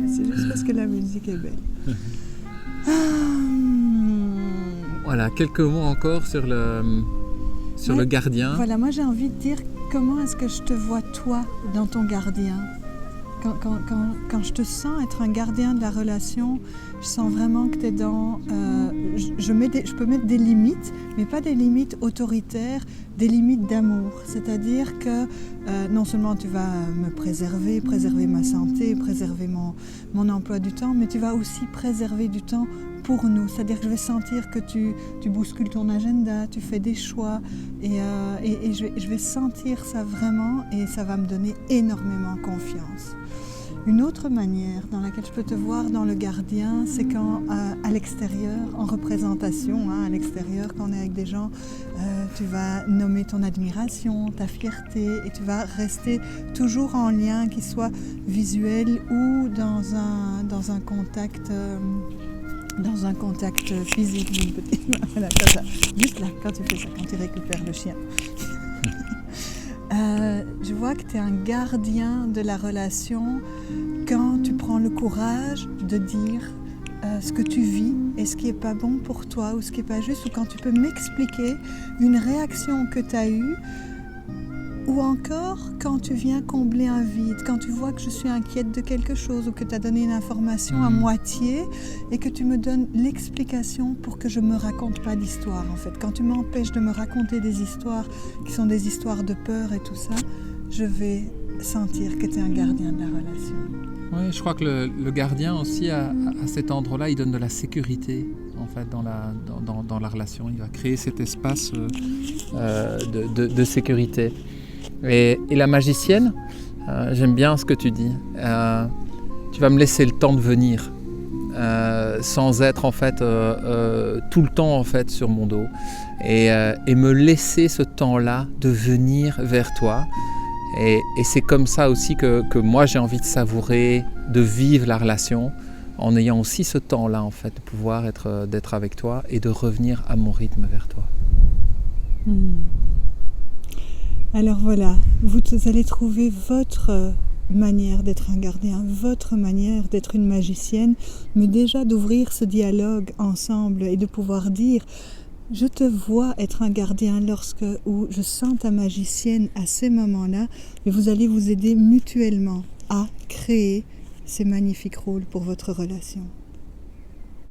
C'est juste parce que la musique est belle. Voilà, quelques mots encore sur le gardien. Voilà, moi j'ai envie de dire comment est-ce que je te vois toi dans ton gardien. Quand je te sens être un gardien de la relation, je sens vraiment que tu es dans... je peux mettre des limites, mais pas des limites autoritaires, des limites d'amour. C'est-à-dire que non seulement tu vas me préserver ma santé, préserver mon emploi du temps, mais tu vas aussi préserver du temps pour nous. C'est-à-dire que je vais sentir que tu bouscules ton agenda, tu fais des choix, et je vais sentir ça vraiment, et ça va me donner énormément confiance. Une autre manière dans laquelle je peux te voir dans le gardien, c'est quand à l'extérieur, en représentation, à l'extérieur, quand on est avec des gens, tu vas nommer ton admiration, ta fierté, et tu vas rester toujours en lien, qu'il soit visuel ou dans un contact physique. Voilà, comme ça. Juste là, quand tu fais ça, quand tu récupères le chien. Je vois que tu es un gardien de la relation quand tu prends le courage de dire ce que tu vis et ce qui n'est pas bon pour toi ou ce qui n'est pas juste, ou quand tu peux m'expliquer une réaction que tu as eue, ou encore quand tu viens combler un vide, quand tu vois que je suis inquiète de quelque chose ou que tu as donné une information à moitié et que tu me donnes l'explication pour que je ne me raconte pas d'histoire en fait. Quand tu m'empêches de me raconter des histoires qui sont des histoires de peur et tout ça, je vais sentir que tu es un gardien de la relation. Oui, je crois que le gardien aussi, à cet endroit-là, il donne de la sécurité en fait, dans la relation. Il va créer cet espace de sécurité. Et la magicienne, j'aime bien ce que tu dis. Tu vas me laisser le temps de venir, sans être en fait tout le temps en fait sur mon dos, et me laisser ce temps-là de venir vers toi. Et c'est comme ça aussi que moi j'ai envie de savourer, de vivre la relation, en ayant aussi ce temps-là en fait, de pouvoir d'être avec toi et de revenir à mon rythme vers toi. Alors voilà, vous allez trouver votre manière d'être un gardien, votre manière d'être une magicienne, mais déjà d'ouvrir ce dialogue ensemble et de pouvoir dire « Je te vois être un gardien où je sens ta magicienne à ces moments-là », mais vous allez vous aider mutuellement à créer ces magnifiques rôles pour votre relation.